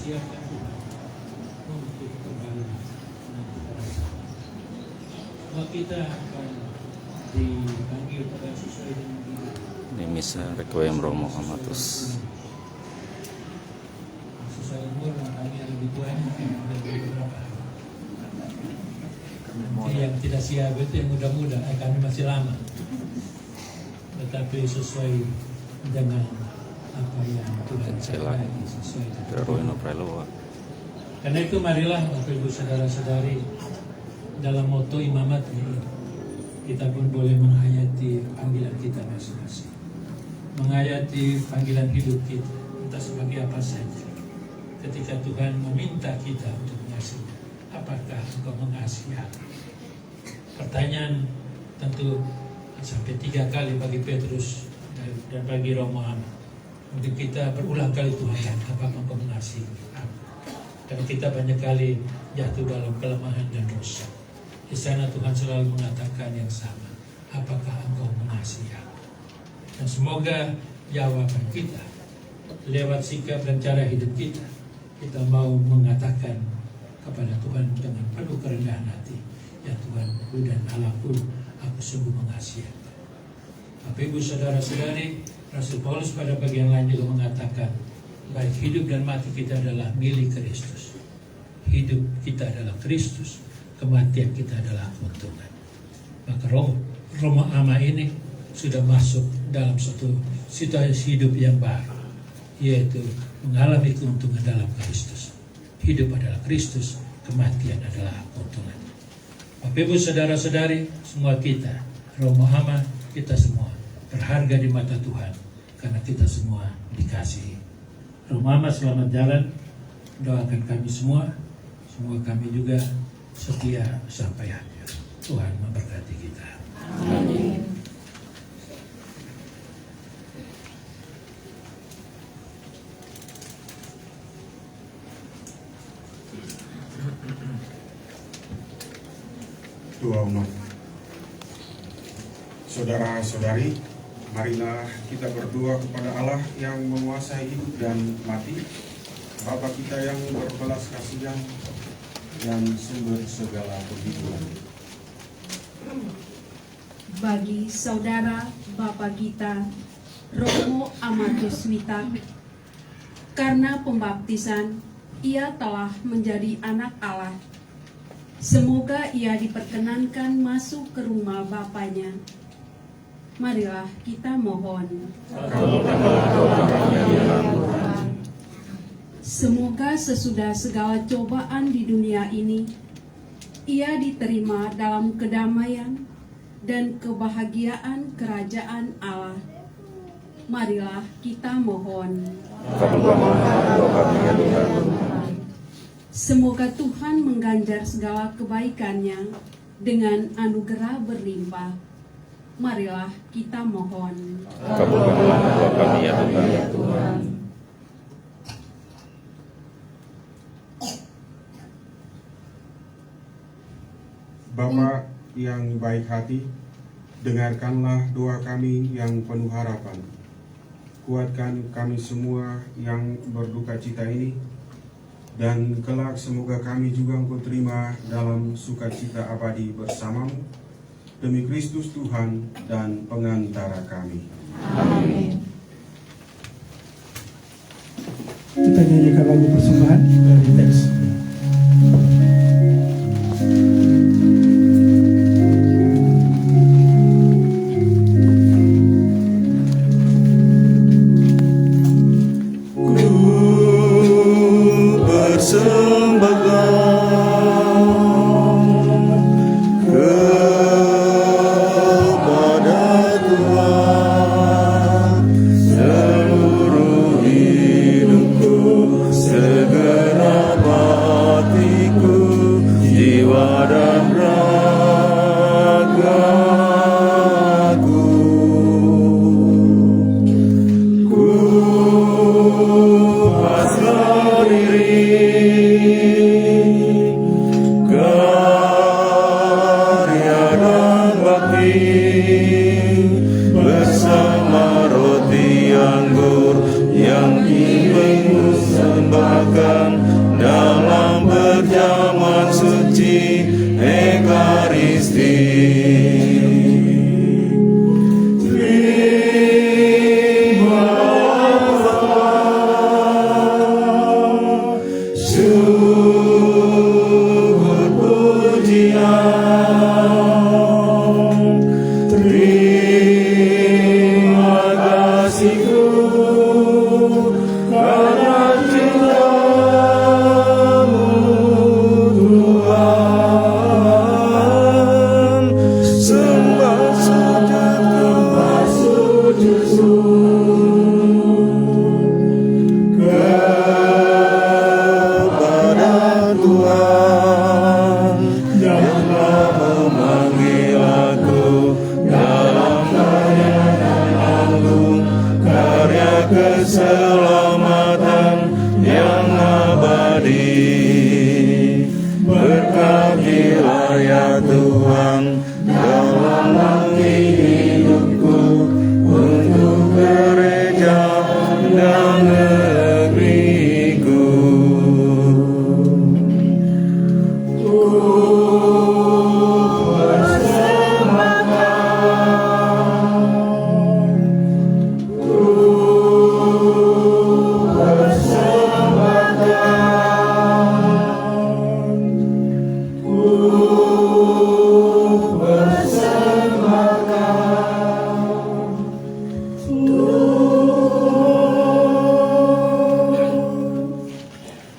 Siapkan untuk kembali nanti pada saat bahwa kita akan dipanggil pada sesuai dengan diri. Ini misa Requiem Romo Amatus. Sesuai umur kami yang lebih tua mungkin lebih beberapa. Yang tidak siap itu yang muda-muda, kami masih lama. Tetapi sesuai dengan apa yang Tuhan Celah sesuai Teruino Preloa. Karena itu marilah Bapak Ibu saudara-saudari, dalam moto imamat ini kita pun boleh menghayati panggilan kita masing-masing, menghayati panggilan hidup kita entah sebagai apa saja. Ketika Tuhan meminta kita untuk mengasihi, apakah engkau mengasihi aku? Pertanyaan tentu sampai 3 kali bagi Petrus dan bagi Romo Ama. Mungkin kita berulang kali Tuhan, apakah engkau mengasihi aku? Karena kita banyak kali jatuh dalam kelemahan dan dosa. Di sana Tuhan selalu mengatakan yang sama, apakah engkau mengasihi aku? Dan semoga jawaban kita lewat sikap dan cara hidup kita, kita mau mengatakan kepada Tuhan dengan penuh kerendahan hati, ya Tuhanku dan Allahku, aku sungguh mengasihi Engkau. Bapak Ibu saudara-saudari, Rasul Paulus pada bagian lain juga mengatakan, baik hidup dan mati kita adalah milik Kristus. Hidup kita adalah Kristus, kematian kita adalah keuntungan. Maka Romo Ama ini sudah masuk dalam suatu situasi hidup yang baru, yaitu mengalami keuntungan dalam Kristus. Hidup adalah Kristus, kematian adalah keuntungan. Bapak Ibu saudara-saudari, semua kita, Romo Ama, kita semua berharga di mata Tuhan, karena kita semua dikasihi. Romo Ama selamat jalan, doakan kami semua, semoga kami juga setia sampai akhir. Tuhan memberkati kita. Amin. Doa umum. Saudara-saudari, marilah kita berdoa kepada Allah yang menguasai hidup dan mati, Bapa kita yang berbelas kasihan dan sumber segala kehidupan. Bagi saudara Bapak kita Romo Amatus Witak, karena pembaptisan ia telah menjadi anak Allah. Semoga ia diperkenankan masuk ke rumah Bapaknya. Marilah kita mohon. Semoga sesudah segala cobaan di dunia ini, ia diterima dalam kedamaian dan kebahagiaan kerajaan Allah. Marilah kita mohon. Semoga Tuhan mengganjar segala kebaikannya dengan anugerah berlimpah. Marilah kita mohon. Kabulkanlah doa kami ya Tuhan. Bapa yang baik hati, dengarkanlah doa kami yang penuh harapan. Kuatkan kami semua yang berduka cita ini, dan kelak semoga kami juga Engkau terima dalam sukacita abadi bersamamu, demi Kristus Tuhan dan pengantara kami. Amin. Kita nyanyikan lagu persembahan dari teks. Segera Ekaristi. Keselamatan yang abadi, berkatilah ya Tuhan dalam hidupku, untuk gereja dan negeriku.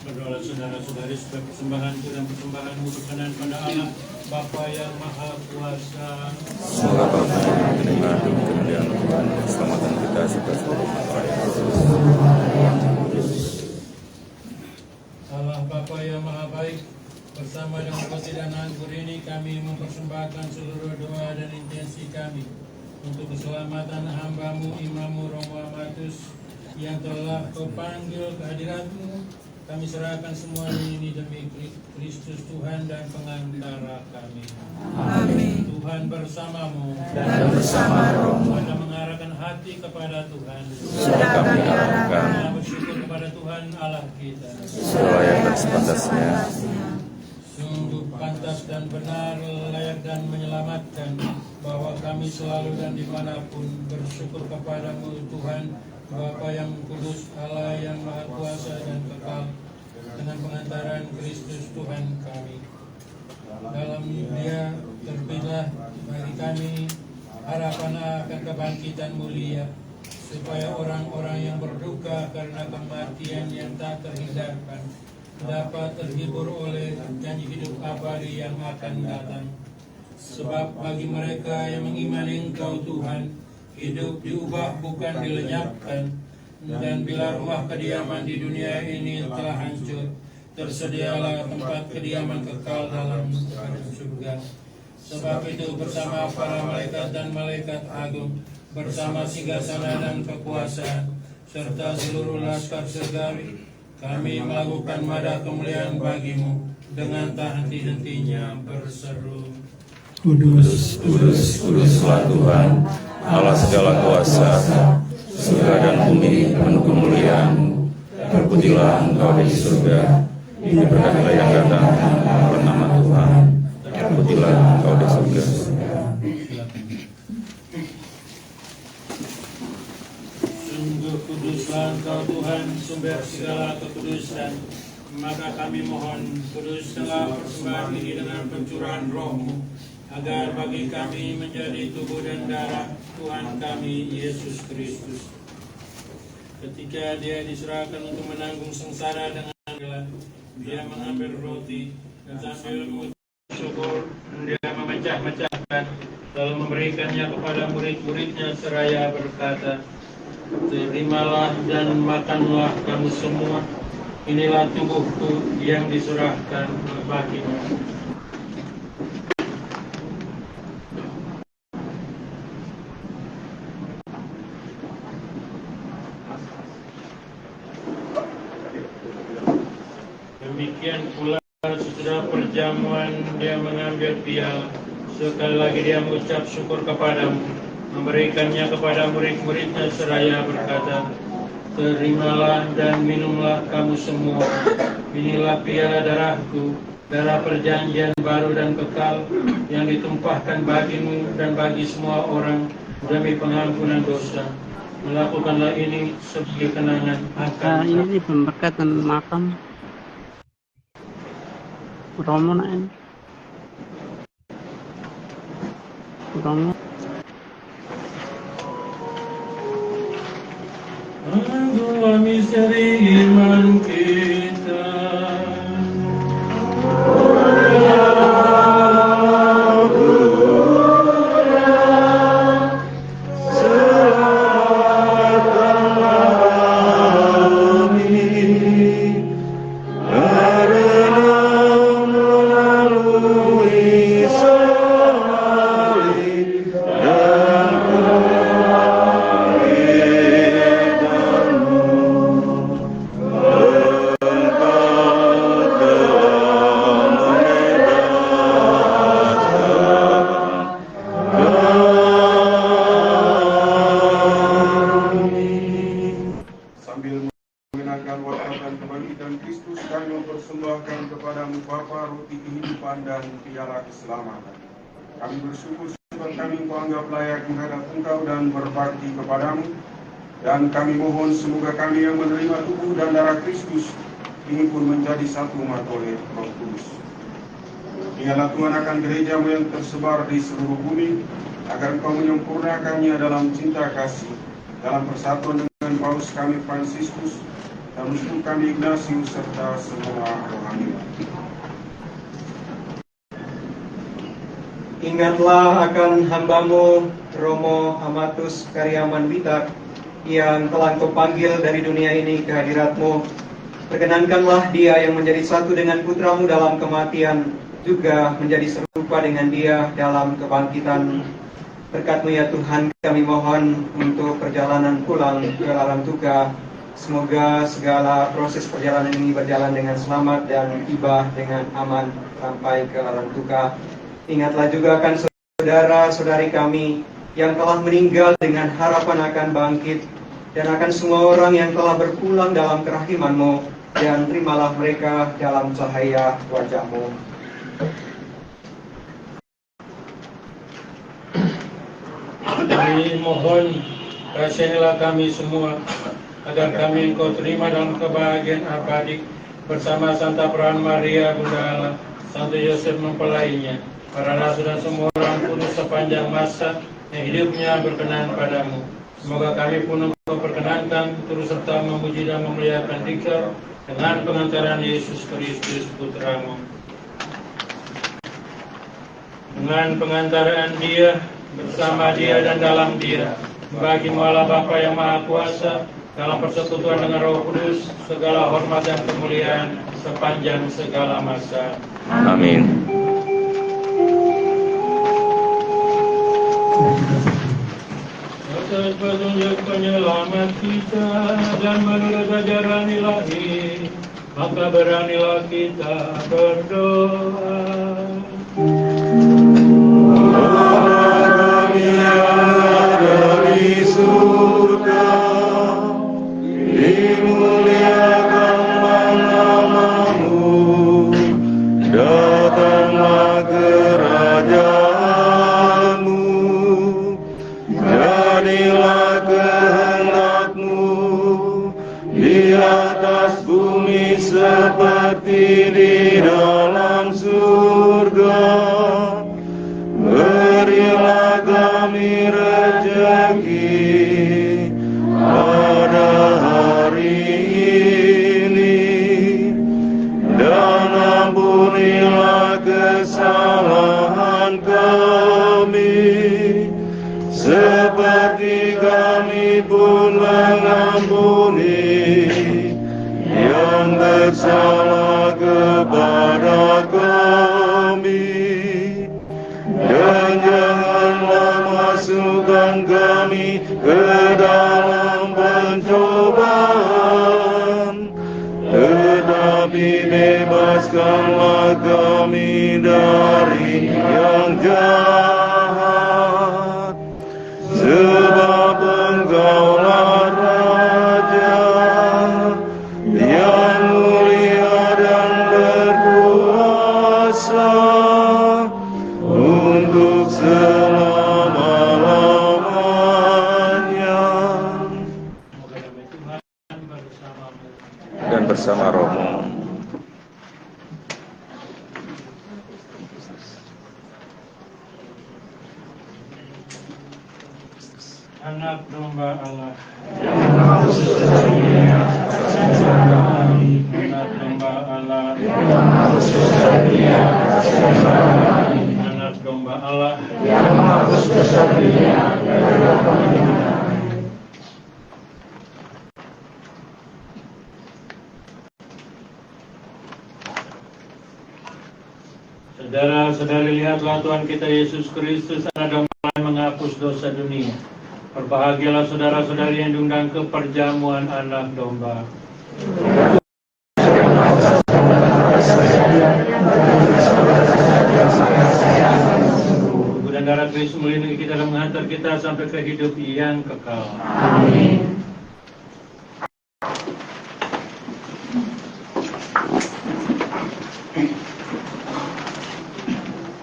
Berdoalah saudara-saudari supaya persembahanku dan persembahanmu berkenan pada Allah Bapa yang Maha Kuasa. Semoga Bapa yang menerima demi kemuliaan Tuhan, keselamatan kita serta seluruh umat Allah Bapa yang Maha Baik, bersama dengan Bapa dan Anggur ini kami mempersembahkan seluruh doa dan intensi kami untuk keselamatan hamba-Mu Imam Romo Amatus yang telah Kau panggil ke hadirat-Mu. Kami serahkan semua ini demi Kristus Tuhan dan pengantara kami. Amin. Tuhan bersamamu Dan bersama rohmu. Pada mengarahkan hati kepada Tuhan. Sudah kami arahkan. Kita bersyukur kepada Tuhan Allah kita. Selayaknya dan sepantasnya. Sungguh pantas dan benar, layak dan menyelamatkan, bahwa kami selalu dan dimanapun bersyukur kepadamu Tuhan, Bapa yang kudus, Allah yang maha kuasa dan kekal, dengan pengantaran Kristus Tuhan kami. Dalam Dia terbitlah bagi kami harapan akan kebangkitan mulia, supaya orang-orang yang berduka karena kematian yang tak terhindarkan dapat terhibur oleh janji hidup abadi yang akan datang. Sebab bagi mereka yang mengimani Engkau Tuhan, hidup diubah bukan dilenyapkan, dan bila rumah kediaman di dunia ini telah hancur, tersedialah tempat kediaman kekal dalam surga. Sebab itu bersama para malaikat dan malaikat agung, bersama singgasana dan kekuasaan, serta seluruh laskar surgawi, kami melakukan madah kemuliaan bagi-Mu dengan tak henti-hentinya berseru, Kudus, Kudus, kuduslah Tuhan, Allah segala kuasa, surga dan bumi penuh kemuliaan-Mu. Terpujilah Engkau di surga, diberkatilah yang datang bernama Tuhan. Terpujilah Engkau di surga. Sungguh kuduslah Engkau Tuhan, sumber segala kekudusan. Maka kami mohon, kuduskanlah persembahan ini dengan pencurahan Roh-Mu, agar bagi kami menjadi tubuh dan darah Tuhan kami Yesus Kristus. Ketika Dia diserahkan untuk menanggung sengsara dengan gelar, Dia mengambil roti dan sambil mengucap syukur, Dia memecah-mecahkan, lalu memberikannya kepada murid-muridnya seraya berkata, "Terimalah dan makanlah kamu semua, inilah tubuhku yang diserahkan bagimu." Demikian pula sesudah perjamuan Dia mengambil piala, sekali lagi Dia mengucap syukur kepadamu, memberikannya kepada murid-muridnya seraya berkata, "Terimalah dan minumlah kamu semua, inilah piala darahku darah perjanjian baru dan kekal yang ditumpahkan bagimu dan bagi semua orang demi pengampunan dosa. Melakukanlah ini sebagai kenangan akan ini di pemberkatan makam Romo na ini. Romo. Dua misteri iman kita. Sambil mengenangkan wafat dan kebangkitan Kristus, kami mempersembahkan kepadamu Bapa roti kehidupan dan piala keselamatan. Kami bersyukur sebab kami Engkau anggap layak menghadap Engkau dan berbakti kepadamu. Dan kami mohon semoga kami yang menerima tubuh dan darah Kristus ini pun menjadi satu umat oleh Roh Kudus. Ingatlah Tuhan akan gerejamu yang tersebar di seluruh bumi, agar Engkau menyempurnakannya dalam cinta kasih, dalam persatuan dengan Paus kami Fransiskus, dan uskup kami Ignatius, serta semua rohaniwan. Ingatlah akan hambamu Romo Amatus Karyaman Witar yang telah Engkau panggil dari dunia ini ke hadirat-Mu. Perkenankanlah dia yang menjadi satu dengan putramu dalam kematian, juga menjadi serupa dengan dia dalam kebangkitan. Berkat-Mu ya Tuhan, kami mohon untuk perjalanan pulang ke Larantuka. Semoga segala proses perjalanan ini berjalan dengan selamat dan tiba dengan aman sampai ke Larantuka. Ingatlah juga akan saudara-saudari kami yang telah meninggal dengan harapan akan bangkit, dan akan semua orang yang telah berpulang dalam kerahiman-Mu, dan terimalah mereka dalam cahaya wajah-Mu. Kami mohon kasihilah kami semua, agar kami Engkau terima dalam kebahagiaan abadi bersama Santa Perawan Maria Bunda Allah, Santo Yosef mempelainya, para rasul dan semua orang kudus sepanjang masa yang hidupnya berkenan padamu. Semoga kami pun Engkau perkenankan terus serta memuji dan memuliakan Dikau dengan pengantaran Yesus Kristus Putramu. Dengan pengantaran Dia, bersama Dia dan dalam Dia, bagi Allah Bapa yang Maha Kuasa, dalam persekutuan dengan Roh Kudus, segala hormat dan kemuliaan sepanjang segala masa. Amin. Atas petunjuk penyelamat kita dan menurut ajaran ilahi, maka beranilah kita berdoa. Kami yang ada di surga, dimuliakanlah nama-Mu, datanglah kerajaan-Mu, jadilah kehendak-Mu di atas bumi seperti di dalam surga. Berilah kami rezeki pada hari ini, dan ampunilah kesalahan kami, seperti kami pun mengampuni yang bersalah kepada kami. Dan janganlah masukkan kami ke dalam pencobaan, tetapi bebaskanlah kami dari yang jahat. Sebab Engkaulah Raja yang mulia dan berkuasa Anak domba Allah. Anak domba Allah. Anak domba Allah. Saudara-saudari, lihatlah Tuhan kita Yesus Kristus, anak domba yang menghapus dosa dunia. Berbahagialah saudara-saudari yang diundang ke perjamuan anak domba. Tubuh dan darah Kristus melindungi kita dan menghantar kita sampai ke hidup yang kekal. Amin.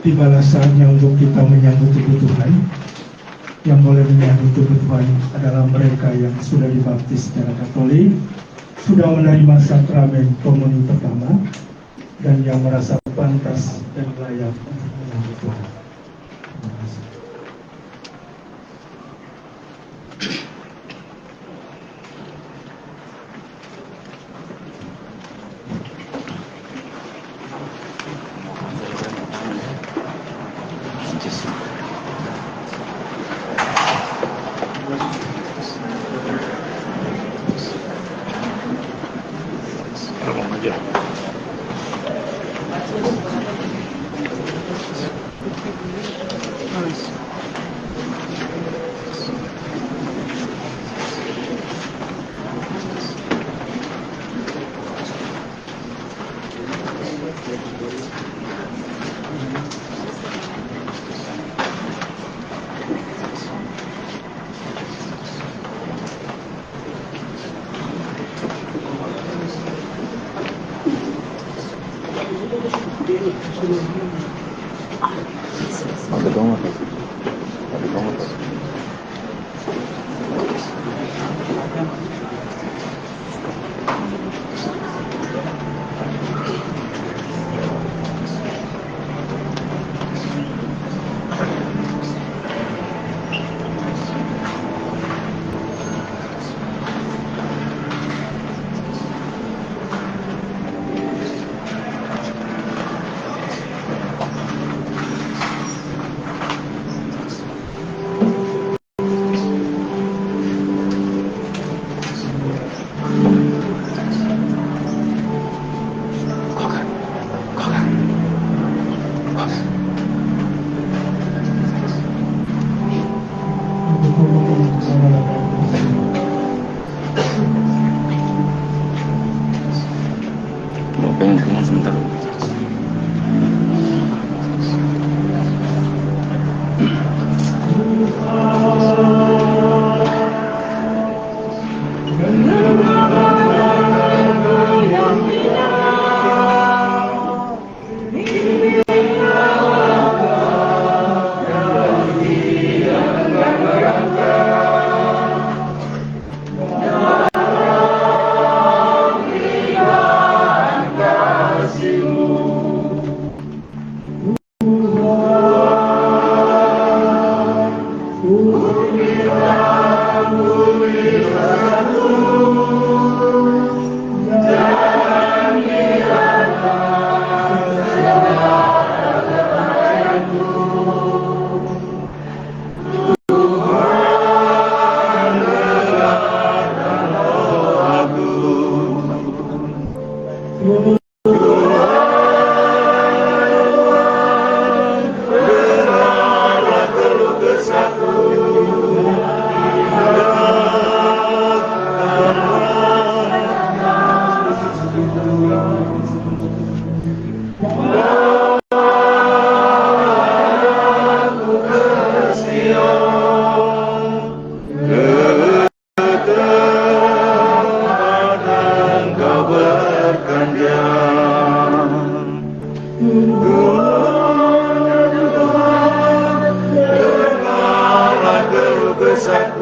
Tibalah saatnya untuk kita menyambut tubuh Tuhan. Yang boleh menyambut tubuh Tuhan adalah mereka yang sudah dibaptis secara Katolik, sudah menerima sakramen komuni pertama, dan yang merasa pantas dan layak untuk menyambut Tuhan. Terima kasih. Pengen keluar sebentar. Besar